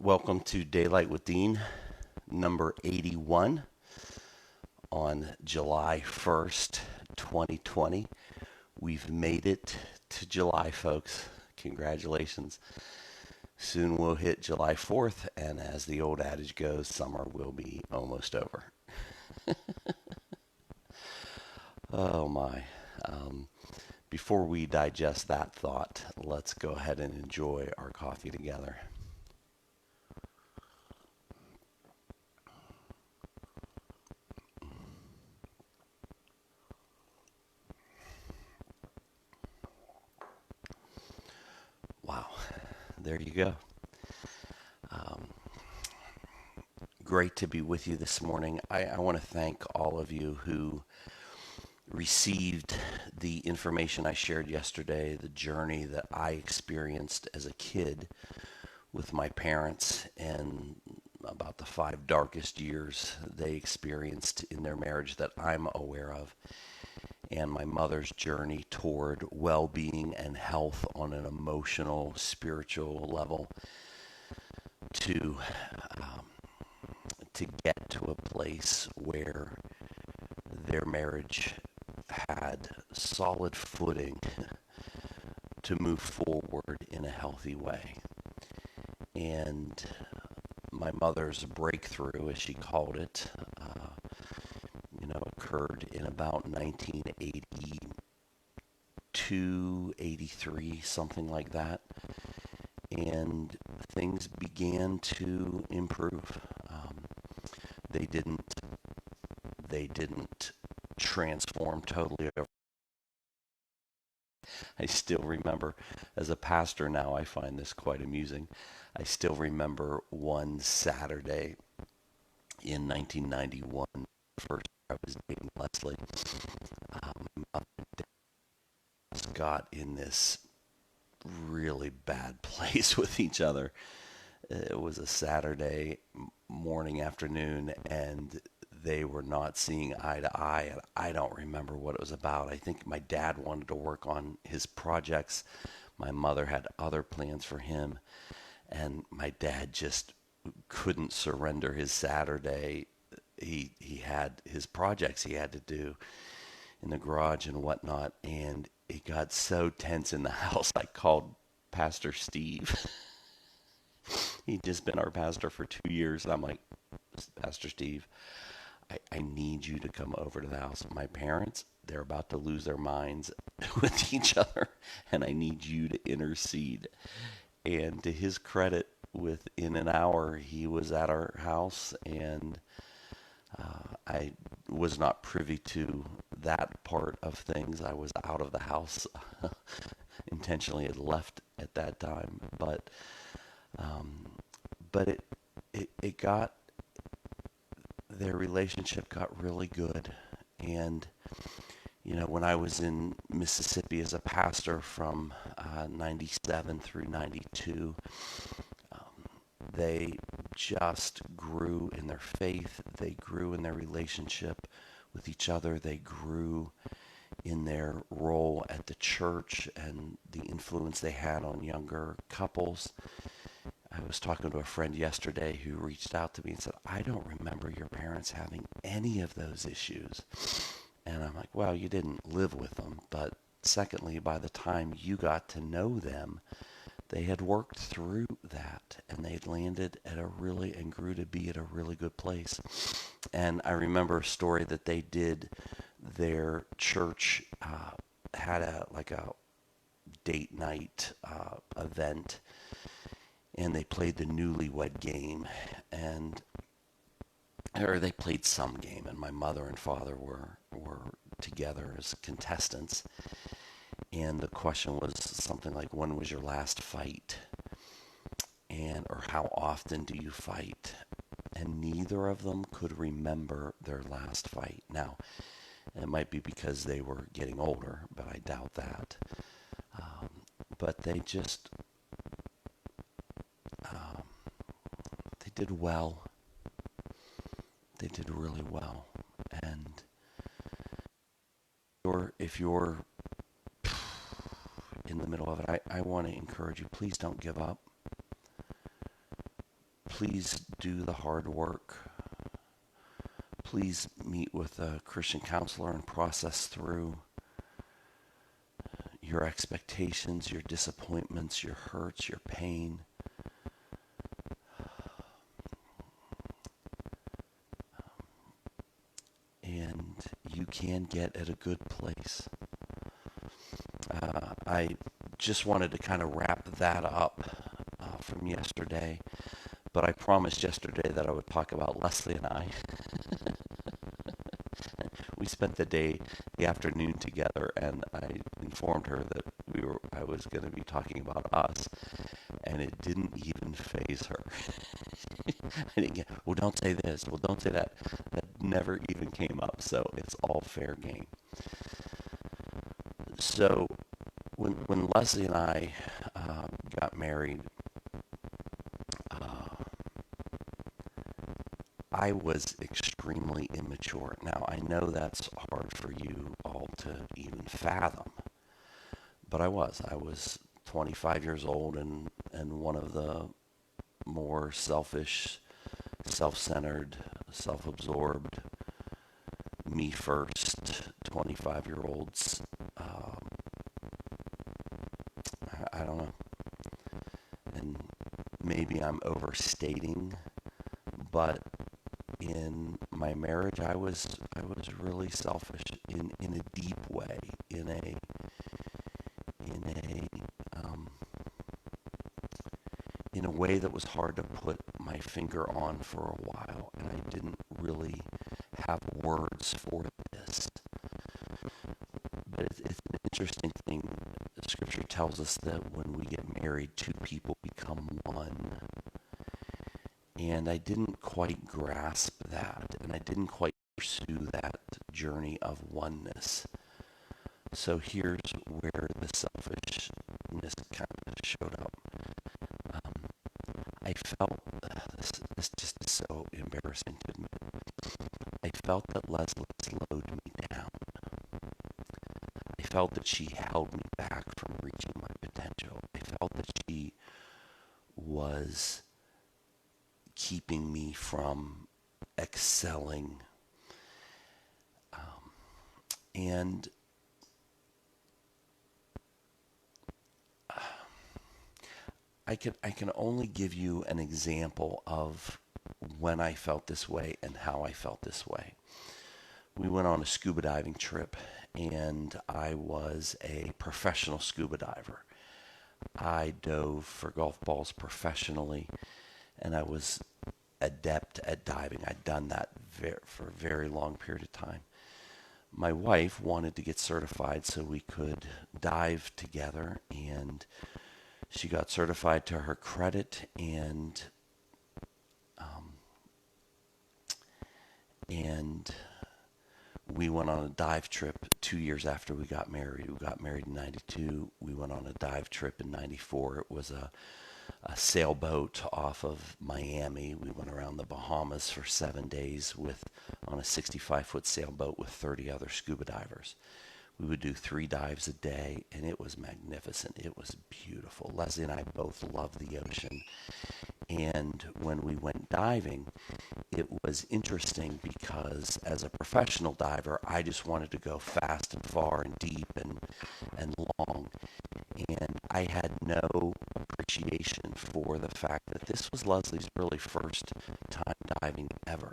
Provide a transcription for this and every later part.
Welcome to Daylight with Dean, number 81 on July 1st, 2020. We've made it to July, folks. Congratulations. Soon we'll hit July 4th, and as the old adage goes, summer will be almost over. Oh my. Um, Before we digest that thought, let's go ahead and enjoy our coffee together. Wow, there you go. Um, Great to be with you this morning. I want to thank all of you who received the information I shared yesterday, the journey that I experienced as a kid with my parents and about the 5 darkest years they experienced in their marriage that I'm aware of, and my mother's journey toward well being and health on an emotional, spiritual level to, um, to get to a place where their marriage had solid footing to move forward in a healthy way. And my mother's breakthrough, as she called it, occurred in about 1982, 83, something like that. And things began to improve. They didn't. They didn't transform totally. I still remember, as a pastor now, I find this quite amusing. I still remember one Saturday in 1991, first I was dating Leslie. My mother got in this really bad place with each other. It was a Saturday morning, afternoon, and they were not seeing eye to eye. And I don't remember what it was about. I think my dad wanted to work on his projects. My mother had other plans for him. And my dad just couldn't surrender his Saturday. He had his projects he had to do in the garage and whatnot. And it got so tense in the house, I called Pastor Steve. He'd just been our pastor for 2 years. And I'm like, Pastor Steve, I need you to come over to the house. My parents, they're about to lose their minds with each other, and I need you to intercede. And to his credit, within an hour, he was at our house, and I was not privy to that part of things. I was out of the house, intentionally had left at that time, um, but it got their relationship got really good. And when I was in Mississippi as a pastor from 97 through 92, um, they just grew in their faith. They grew in their relationship with each other. They grew in their role at the church and the influence they had on younger couples. I was talking to a friend yesterday who reached out to me and said, I don't remember your parents having any of those issues. And I'm like, well, you didn't live with them. But secondly, by the time you got to know them, they had worked through that and they'd landed at a really and grew to be at a really good place. And I remember a story that they did. Their church had a date night event, and they played the newlywed game, and or they played some game, and my mother and father were together as contestants. And the question was something like, when was your last fight? And or how often do you fight? And neither of them could remember their last fight. Now, it might be because they were getting older, but I doubt that. Um, but um, they did well. They did really well. And if you're in the middle of it, I want to encourage you, please don't give up. Please do the hard work. Please meet with a Christian counselor and process through your expectations, your disappointments, your hurts, your pain. And you can get at a good place. I just wanted to kind of wrap that up from yesterday, but I promised yesterday that I would talk about Leslie and I. We spent the afternoon together, and I informed her that I was going to be talking about us, and it didn't even faze her. I didn't get, well, don't say this, well, don't say that. That never even came up, so it's all fair game. So when Leslie and I got married, uh, I was extremely immature. Now, I know that's hard for you all to even fathom, but I was. I was 25 years old and one of the more selfish, self-centered, self-absorbed, me first 25-year-olds. I don't know. And maybe I'm overstating, but in my marriage I was really selfish in a deep way, in a in a way that was hard to put my finger on for a while, and I didn't really have words for this. But it's an interesting thing. Scripture tells us that when we get married, two people become one. And I didn't quite grasp that, and I didn't quite pursue that journey of oneness. So here's where the selfishness kind of showed up. Um, I felt this just is so embarrassing to admit. I felt that Leslie slowed me down. I felt that she held me back from reaching my potential. I felt that she was keeping me from excelling. And I can only give you an example of when I felt this way and how I felt this way. We went on a scuba diving trip, and I was a professional scuba diver. I dove for golf balls professionally, and I was adept at diving. I'd done that for a very long period of time. My wife wanted to get certified so we could dive together, and she got certified to her credit, um, and we went on a dive trip 2 years after we got married. We got married in 92. We went on a dive trip in 94. It was a sailboat off of Miami. We went around the Bahamas for 7 days on a 65-foot sailboat with 30 other scuba divers. We would do 3 dives a day, and it was magnificent. It was beautiful. Leslie and I both love the ocean. And when we went diving, it was interesting because as a professional diver, I just wanted to go fast and far and deep and long. And I had no appreciation for the fact that this was Leslie's really first time diving ever.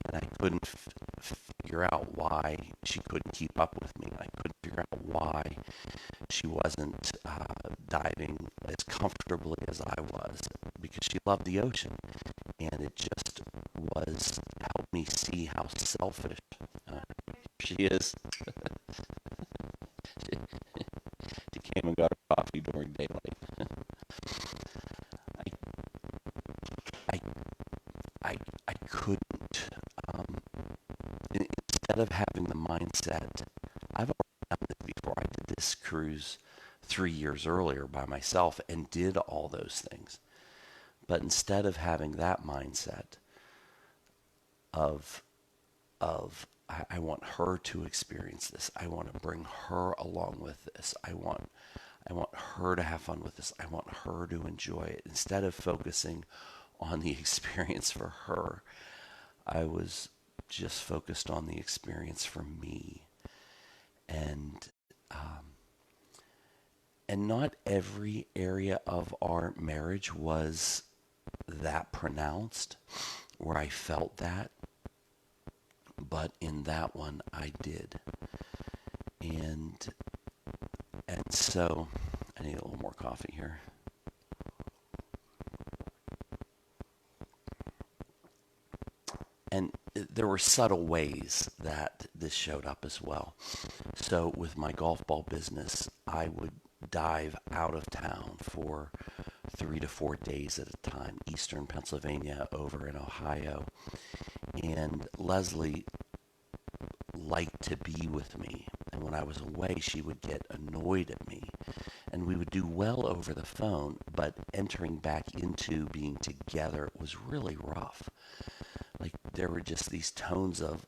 And I couldn't figure out why she couldn't keep up with me. I couldn't figure out why she wasn't diving as comfortably as I was, because she loved the ocean. And it just was helped me see how selfish uh, she is. She came and got her coffee during daylight. I, I, I couldn't. Um, Instead of having the mindset, I've already done this before. I did this cruise 3 years earlier by myself and did all those things. But instead of having that mindset of I want her to experience this. I want to bring her along with this. I want her to have fun with this. I want her to enjoy it. Instead of focusing on the experience for her. I was just focused on the experience for me. And and not every area of our marriage was that pronounced where I felt that, but in that one I did. And so I need a little more coffee here. And there were subtle ways that this showed up as well. So with my golf ball business, I would dive out of town for 3 to 4 days at a time, eastern Pennsylvania, over in Ohio. And Leslie liked to be with me. And when I was away, she would get annoyed at me. And we would do well over the phone, but entering back into being together was really rough. Like there were just these tones of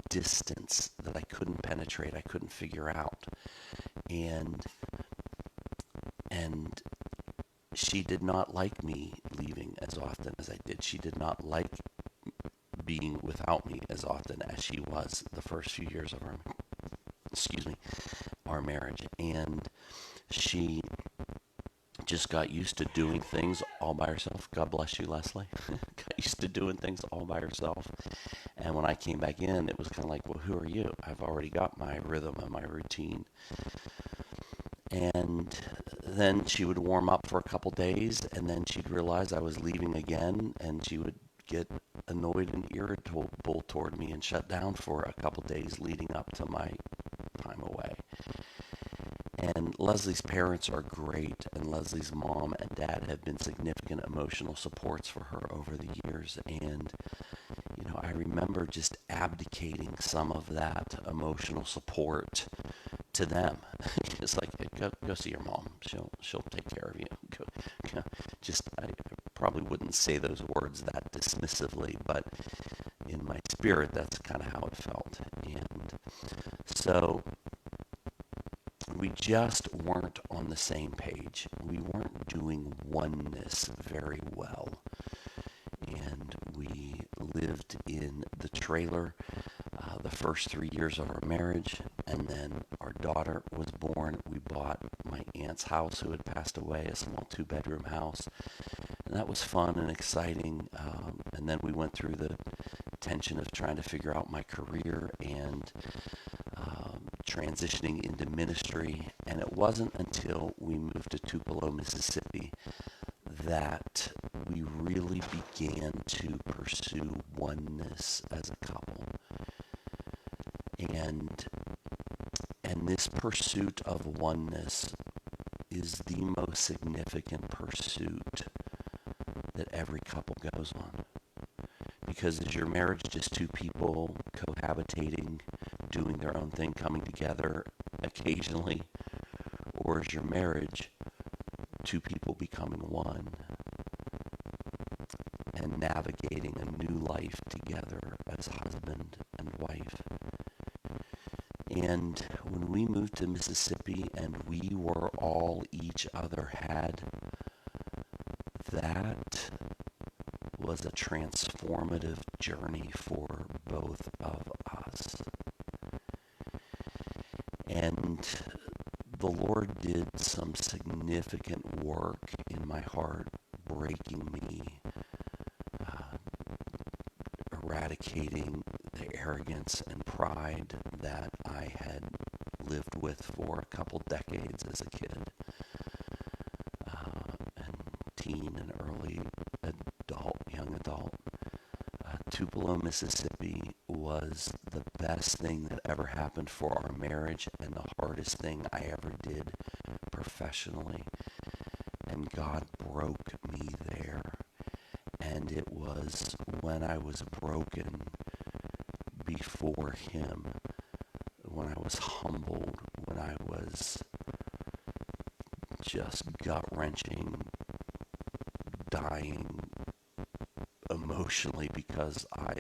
distance that I couldn't penetrate, I couldn't figure out. And and she did not like me leaving as often as I did. She did not like being without me as often as she was the first few years of our marriage. And she just got used to doing things all by herself. God bless you, Leslie. Got used to doing things all by herself. And when I came back in, it was kind of like, well, who are you? I've already got my rhythm and my routine. And then she would warm up for a couple days, and then she'd realize I was leaving again, and she would get annoyed and irritable toward me and shut down for a couple days leading up to my time away. And Leslie's parents are great, and Leslie's mom and dad have been significant emotional supports for her over the years. And, I remember just abdicating some of that emotional support to them. It's like, go see your mom. She'll take care of you. I probably wouldn't say those words that dismissively, but in my spirit, that's kind of how it felt. And so we just weren't on the same page. We weren't doing oneness very well. And we lived in the trailer the first 3 years of our marriage, and then our daughter was born. We bought my aunt's house, who had passed away, a small 2-bedroom house, and that was fun and exciting. And then we went through the tension of trying to figure out my career and transitioning into ministry. And it wasn't until we moved to Tupelo, Mississippi, that we really began to pursue oneness as a couple. And this pursuit of oneness is the most significant pursuit that every couple goes on. Because is your marriage just two people cohabitating, doing their own thing, coming together occasionally? Or is your marriage two people becoming one and navigating a new life together as husband and wife? And when we moved to Mississippi and we were all each other had, that was a transformative journey for both of us. And the Lord did some significant work in my heart, breaking me, eradicating the arrogance and pride that I had lived with for a couple decades as a kid, and teen and early young adult. Tupelo, Mississippi was the best thing that ever happened for our marriage and the hardest thing I ever did professionally. And God broke me there. And it was when I was broken before Him, when I was humbled, when I was just gut-wrenching, dying emotionally because I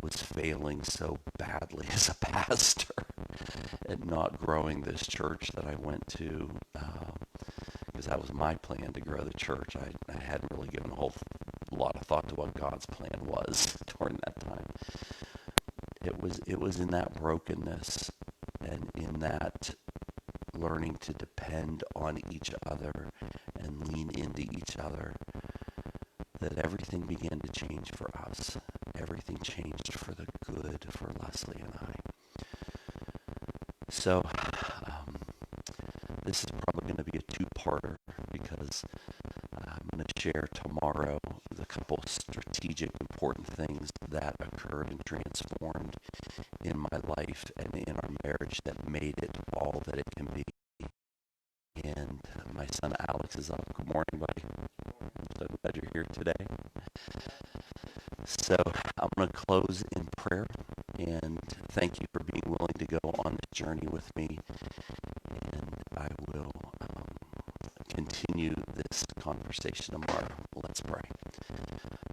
was failing so badly as a pastor and not growing this church that I went to. because that was my plan to grow the church. I hadn't really given a whole lot of thought to what God's plan was during that time. It was in that brokenness and in that learning to depend on each other and lean into each other that everything began to change for us. Everything changed for the good for Leslie and I. So this is probably going to be a two-parter because I'm going to share tomorrow the couple strategic important things that occurred and transformed in my life and in our marriage that made it all that it can be. And my son Alex is up. Good morning, buddy. I'm so glad you're here today. So I'm going to close in prayer and thank you for being willing to go on this journey with me. And I will continue this conversation tomorrow. Let's pray.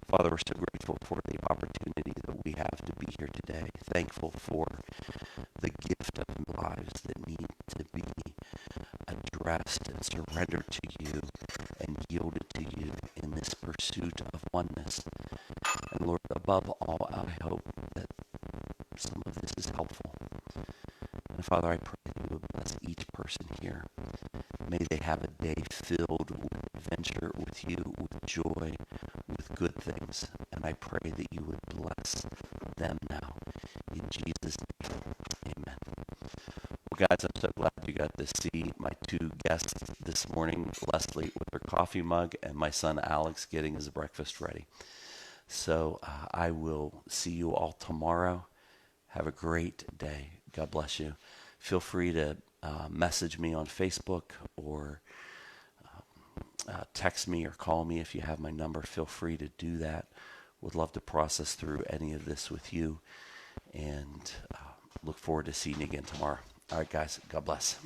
Father, we're so grateful for the opportunity that we have to be here today. Thankful for the gift of lives that need to be addressed and surrendered to you and yielded to you in this pursuit of oneness. And Lord, above all, I hope that some of this is helpful. And Father, I pray that you would bless each person here. May they have a day filled with adventure, with you, with joy, with good things. And I pray that you would bless them now. In Jesus' name, amen. Well, guys, I'm so glad you got to see my two guests this morning, Leslie with her coffee mug and my son Alex getting his breakfast ready. So I will see you all tomorrow. Have a great day. God bless you. Feel free to message me on Facebook or text me or call me if you have my number. Feel free to do that. Would love to process through any of this with you and look forward to seeing you again tomorrow. All right, guys. God bless.